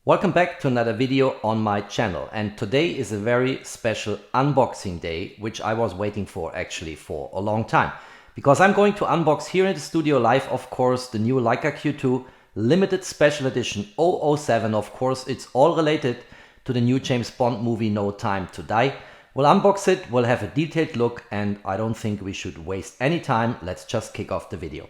Welcome back to another video on my channel, and today is a very special unboxing day which I was waiting for actually for a long time, because I'm going to unbox here in the studio live, of course, the new LEICA Q2 limited special edition 007. Of course, it's all related to the new James Bond movie No Time to Die. We'll unbox it, we'll have a detailed look, and I don't think we should waste any time. Let's just kick off the video.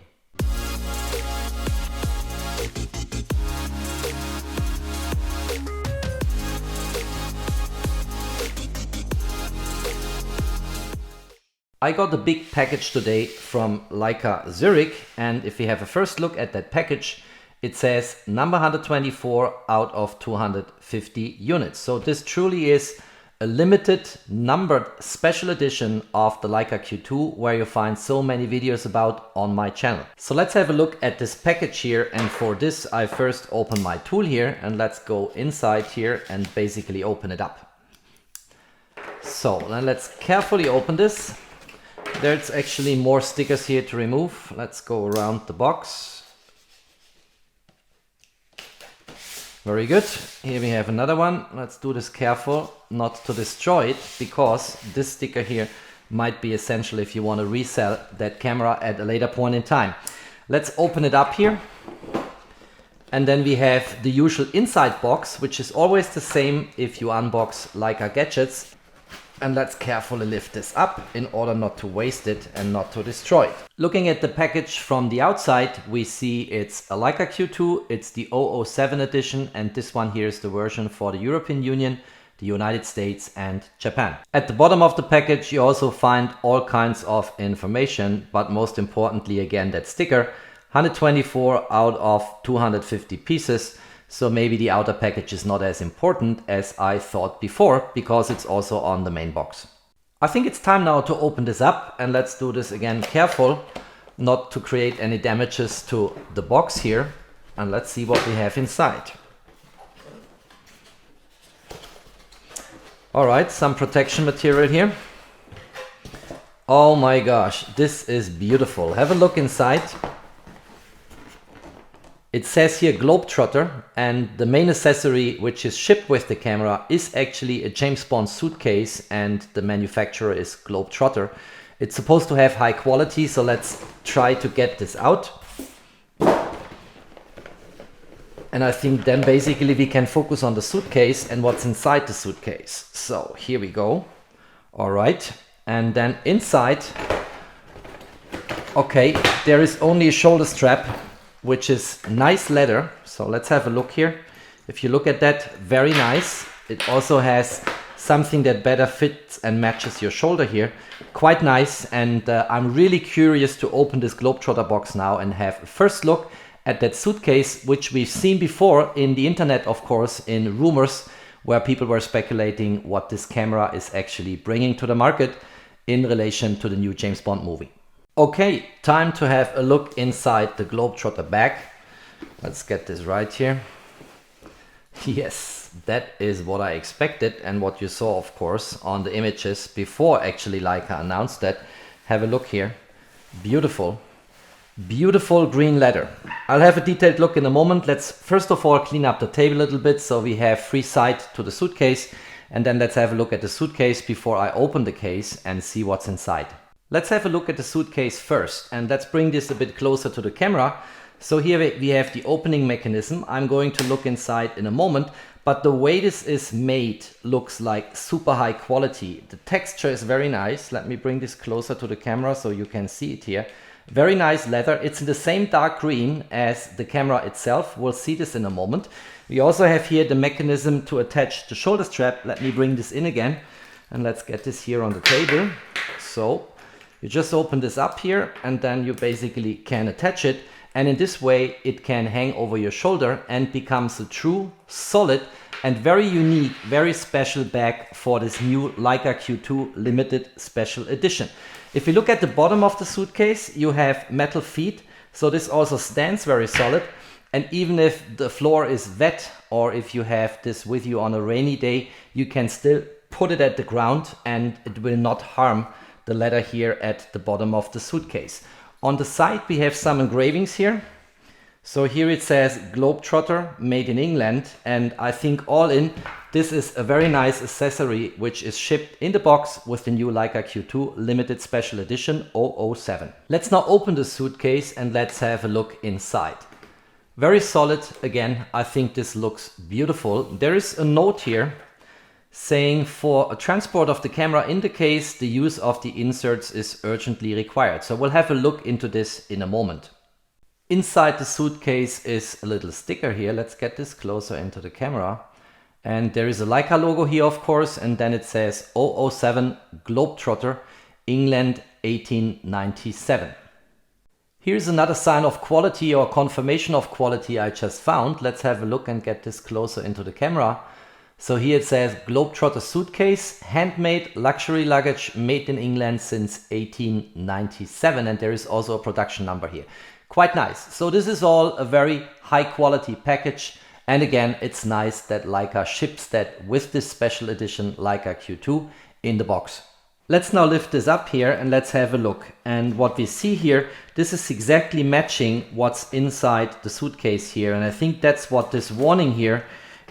I got a big package today from LEICA Zurich, and if we have a first look at that package, it says number 124 out of 250 units. So this truly is a limited numbered special edition of the LEICA Q2, where you find so many videos about on my channel. So let's have a look at this package here, and for this I first open my tool here, and let's go inside here and basically open it up. So then let's carefully open this. There's actually more stickers here to remove. Let's go around the box. Very good. Here we have another one. Let's do this careful not to destroy it, because this sticker here might be essential if you want to resell that camera at a later point in time. Let's open it up here. And then we have the usual inside box, which is always the same if you unbox LEICA gadgets. And let's carefully lift this up in order not to waste it and not to destroy it. Looking at the package from the outside, we see it's a LEICA Q2, it's the 007 edition, and this one here is the version for the European Union, the United States and Japan. At the bottom of the package you also find all kinds of information, but most importantly again that sticker, 124 out of 250 pieces. So maybe the outer package is not as important as I thought before, because it's also on the main box. I think it's time now to open this up, and let's do this again careful not to create any damages to the box here, and let's see what we have inside. Alright, some protection material here. Oh my gosh, this is beautiful. Have a look inside. It says here Globetrotter, and the main accessory which is shipped with the camera is actually a James Bond suitcase, and the manufacturer is Globetrotter. It's supposed to have high quality, so let's try to get this out. And I think then basically we can focus on the suitcase and what's inside the suitcase. So here we go. All right, and then inside, okay, there is only a shoulder strap, which is nice leather. So let's have a look here. If you look at that, very nice. It also has something that better fits and matches your shoulder here. Quite nice, and I'm really curious to open this Globetrotter box now and have a first look at that suitcase, which we've seen before in the internet, of course, in rumors where people were speculating what this camera is actually bringing to the market in relation to the new James Bond movie. Okay, time to have a look inside the Globetrotter bag. Let's get this right here. Yes, that is what I expected and what you saw, of course, on the images before actually LEICA announced that. Have a look here. Beautiful, beautiful green leather. I'll have a detailed look in a moment. Let's first of all clean up the table a little bit so we have free sight to the suitcase, and then let's have a look at the suitcase before I open the case and see what's inside. Let's have a look at the suitcase first, and let's bring this a bit closer to the camera. So here we have the opening mechanism. I'm going to look inside in a moment, but the way this is made looks like super high quality. The texture is very nice. Let me bring this closer to the camera so you can see it here. Very nice leather. It's in the same dark green as the camera itself. We'll see this in a moment. We also have here the mechanism to attach the shoulder strap. Let me bring this in again, and let's get this here on the table. So you just open this up here, and then you basically can attach it, and in this way it can hang over your shoulder and becomes a true, solid and very unique, very special bag for this new LEICA Q2 limited special edition. If you look at the bottom of the suitcase, you have metal feet, so this also stands very solid, and even if the floor is wet or if you have this with you on a rainy day, you can still put it at the ground and it will not harm the leather here at the bottom of the suitcase. On the side we have some engravings here. So here it says Globetrotter, made in England, and I think all in, this is a very nice accessory which is shipped in the box with the new LEICA Q2 limited special edition 007. Let's now open the suitcase and let's have a look inside. Very solid again, I think this looks beautiful. There is a note here saying for a transport of the camera in the case, the use of the inserts is urgently required. So we'll have a look into this in a moment. Inside the suitcase is a little sticker here. Let's get this closer into the camera. And there is a LEICA logo here, of course, and then it says 007 Globetrotter, England 1897. Here's another sign of quality or confirmation of quality I just found. Let's have a look and get this closer into the camera. So here it says Globetrotter suitcase, handmade luxury luggage made in England since 1897, and there is also a production number here. Quite nice. So this is all a very high quality package, and again it's nice that LEICA ships that with this special edition LEICA Q2 in the box. Let's now lift this up here and let's have a look. And what we see here, this is exactly matching what's inside the suitcase here, and I think that's what this warning here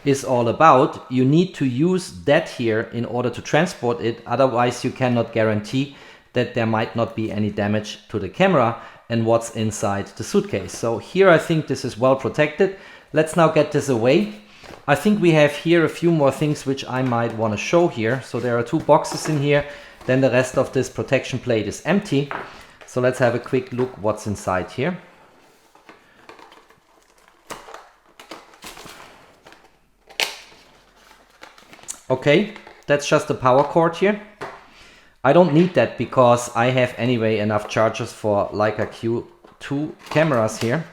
is all about. You need to use that here in order to transport it, otherwise you cannot guarantee that there might not be any damage to the camera and what's inside the suitcase. So here I think this is well protected. Let's now get this away. I think we have here a few more things which I might want to show here. So there are two boxes in here, then the rest of this protection plate is empty. So let's have a quick look what's inside here. Okay, that's just the power cord here. I don't need that because I have anyway enough chargers for LEICA Q2 cameras here.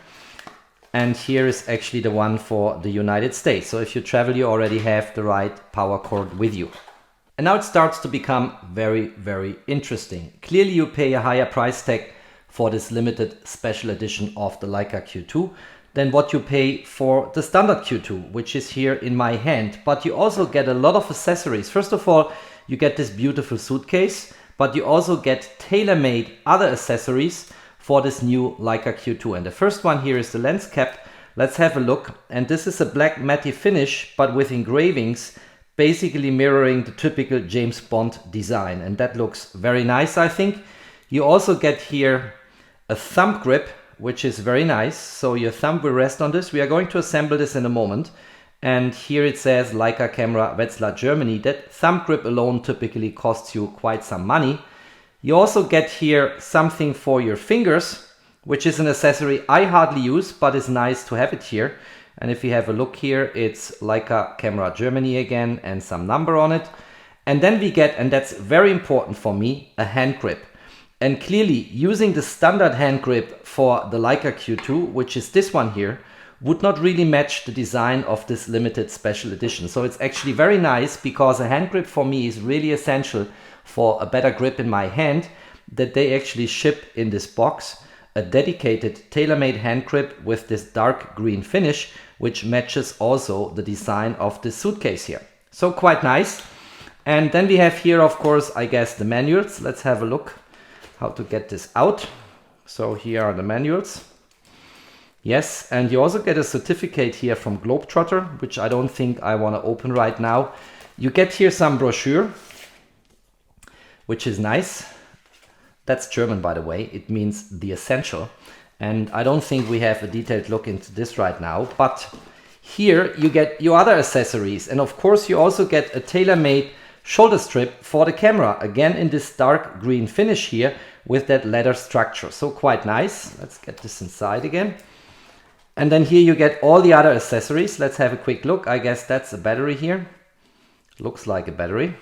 And here is actually the one for the United States. So if you travel, you already have the right power cord with you. And now it starts to become very, very interesting. Clearly you pay a higher price tag for this limited special edition of the LEICA Q2 than what you pay for the standard Q2, which is here in my hand. But you also get a lot of accessories. First of all, you get this beautiful suitcase, but you also get tailor-made other accessories for this new LEICA Q2. And the first one here is the lens cap. Let's have a look. And this is a black matte finish, but with engravings, basically mirroring the typical James Bond design. And that looks very nice, I think. You also get here a thumb grip, which is very nice. So your thumb will rest on this. We are going to assemble this in a moment. And here it says LEICA camera Wetzlar, Germany. That thumb grip alone typically costs you quite some money. You also get here something for your fingers, which is an accessory I hardly use, but it's nice to have it here. And if you have a look here, it's LEICA camera Germany again and some number on it. And then we get, and that's very important for me, a hand grip. And clearly using the standard hand grip for the LEICA Q2, which is this one here, would not really match the design of this limited special edition. So it's actually very nice because a hand grip for me is really essential for a better grip in my hand, that they actually ship in this box a dedicated tailor-made hand grip with this dark green finish, which matches also the design of this suitcase here. So quite nice. And then we have here, of course, I guess the manuals. Let's have a look how to get this out. So here are the manuals. Yes, and you also get a certificate here from Globetrotter, which I don't think I want to open right now. You get here some brochure, which is nice. That's German, by the way. It means the essential. And I don't think we have a detailed look into this right now. But here you get your other accessories. And of course, you also get a tailor-made shoulder strip for the camera. Again, in this dark green finish here with that leather structure. So quite nice. Let's get this inside again. And then here you get all the other accessories. Let's have a quick look. I guess that's a battery here. Looks like a battery.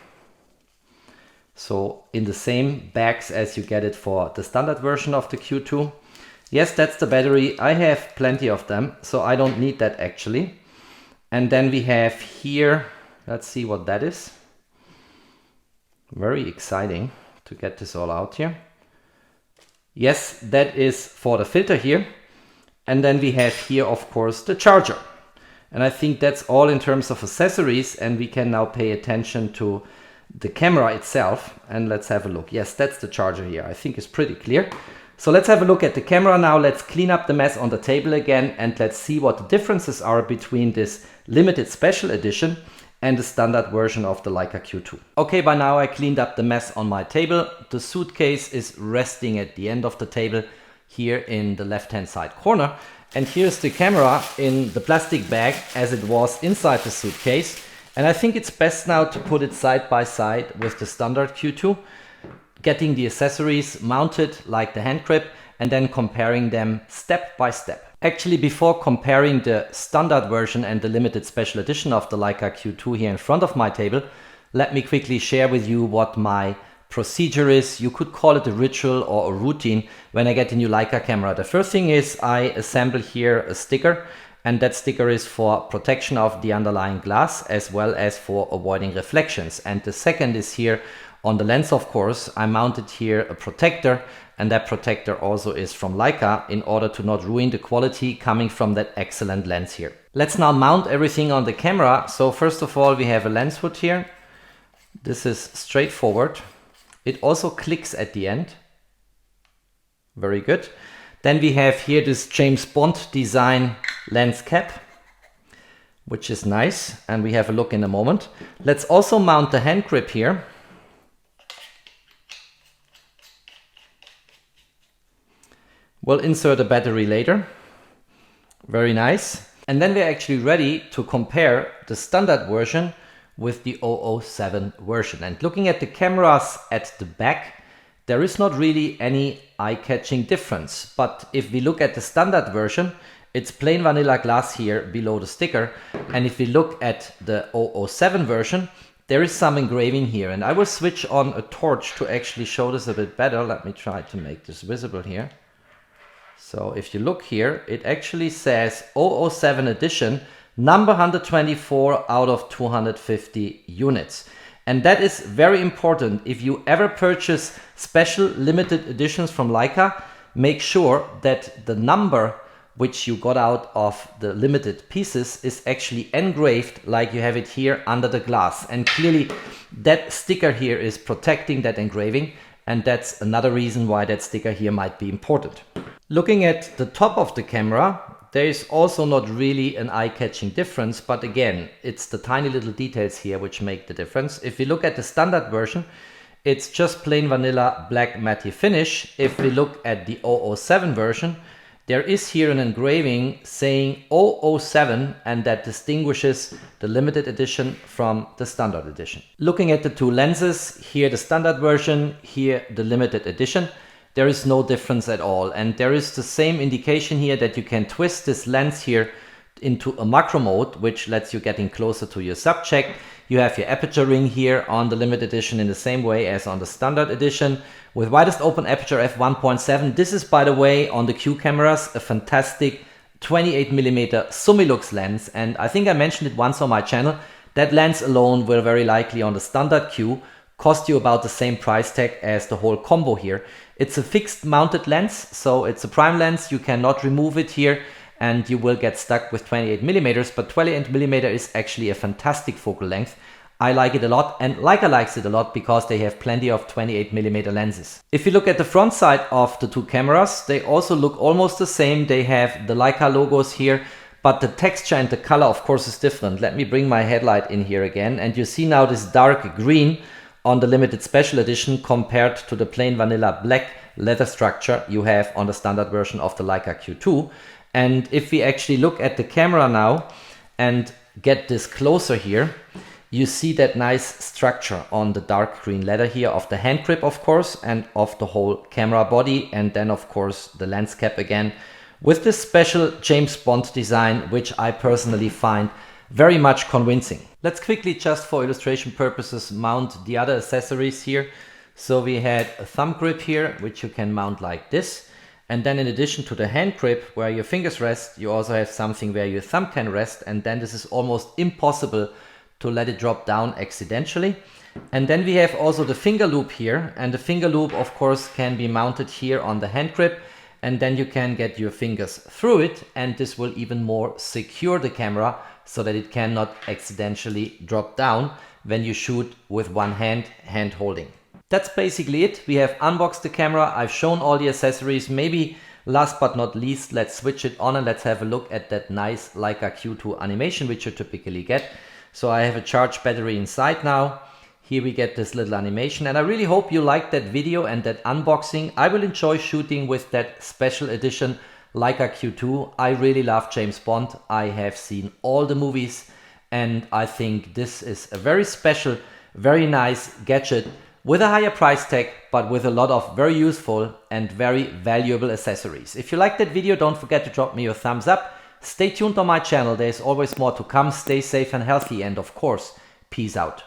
So in the same bags as you get it for the standard version of the Q2. Yes, that's the battery. I have plenty of them, so I don't need that actually. And then we have here, let's see what that is. Very exciting to get this all out here. Yes, that is for the filter here. And then we have here, of course, the charger. And I think that's all in terms of accessories, and we can now pay attention to the camera itself. And let's have a look. Yes, that's the charger here. I think it's pretty clear. So let's have a look at the camera now. Let's clean up the mess on the table again and let's see what the differences are between this limited special edition and the standard version of the LEICA Q2. Okay, by now I cleaned up the mess on my table. The suitcase is resting at the end of the table here in the left-hand side corner. And here's the camera in the plastic bag as it was inside the suitcase. And I think it's best now to put it side by side with the standard Q2, getting the accessories mounted like the hand grip and then comparing them step by step. Actually, before comparing the standard version and the limited special edition of the LEICA Q2 here in front of my table, let me quickly share with you what my procedure is. You could call it a ritual or a routine when I get a new LEICA camera. The first thing is I assemble here a sticker, and that sticker is for protection of the underlying glass as well as for avoiding reflections. And the second is here on the lens, of course. I mounted here a protector, and that protector also is from LEICA in order to not ruin the quality coming from that excellent lens here. Let's now mount everything on the camera. So first of all, we have a lens hood here. This is straightforward. It also clicks at the end. Very good. Then we have here this James Bond design lens cap, which is nice, and we have a look in a moment. Let's also mount the hand grip here. We'll insert a battery later. Very nice. And then we're actually ready to compare the standard version with the 007 version. And looking at the cameras at the back, there is not really any eye-catching difference. But if we look at the standard version, it's plain vanilla glass here below the sticker. And if we look at the 007 version, there is some engraving here. And I will switch on a torch to actually show this a bit better. Let me try to make this visible here. So if you look here, it actually says 007 edition, number 124 out of 250 units. And that is very important. If you ever purchase special limited editions from LEICA, make sure that the number which you got out of the limited pieces is actually engraved like you have it here under the glass. And clearly that sticker here is protecting that engraving. And that's another reason why that sticker here might be important. Looking at the top of the camera, there is also not really an eye-catching difference, but again, it's the tiny little details here which make the difference. If we look at the standard version, it's just plain vanilla black matte finish. If we look at the 007 version, there is here an engraving saying 007, and that distinguishes the limited edition from the standard edition. Looking at the two lenses, here the standard version, here the limited edition, there is no difference at all. And there is the same indication here that you can twist this lens here into a macro mode, which lets you getting closer to your subject. You have your aperture ring here on the limited edition in the same way as on the standard edition with widest open aperture f1.7. This is, by the way, on the Q cameras, a fantastic 28mm Summilux lens. And I think I mentioned it once on my channel. That lens alone will very likely on the standard Q cost you about the same price tag as the whole combo here. It's a fixed mounted lens, so it's a prime lens. You cannot remove it here and you will get stuck with 28mm, but 28mm is actually a fantastic focal length. I like it a lot, and LEICA likes it a lot because they have plenty of 28mm lenses. If you look at the front side of the two cameras, they also look almost the same. They have the LEICA logos here, but the texture and the color of course is different. Let me bring my headlight in here again, and you see now this dark green on the limited special edition compared to the plain vanilla black leather structure you have on the standard version of the LEICA Q2. And if we actually look at the camera now and get this closer here, you see that nice structure on the dark green leather here of the hand grip, of course, and of the whole camera body, and then of course the lens cap again with this special James Bond design, which I personally find very much convincing. Let's quickly, just for illustration purposes, mount the other accessories here. So we had a thumb grip here, which you can mount like this. And then in addition to the hand grip where your fingers rest, you also have something where your thumb can rest. And then this is almost impossible to let it drop down accidentally. And then we have also the finger loop here. And the finger loop, of course, can be mounted here on the hand grip. And then you can get your fingers through it. And this will even more secure the camera so that it cannot accidentally drop down when you shoot with one hand holding. That's basically it. We have unboxed the camera. I've shown all the accessories. Maybe last but not least, let's switch it on and let's have a look at that nice LEICA Q2 animation, which you typically get. So I have a charged battery inside now. Here we get this little animation, and I really hope you liked that video and that unboxing. I will enjoy shooting with that special edition LEICA Q2. I really love James Bond. I have seen all the movies, and I think this is a very special, very nice gadget with a higher price tag, but with a lot of very useful and very valuable accessories. If you liked that video, don't forget to drop me your thumbs up. Stay tuned on my channel. There's always more to come. Stay safe and healthy, and of course, peace out.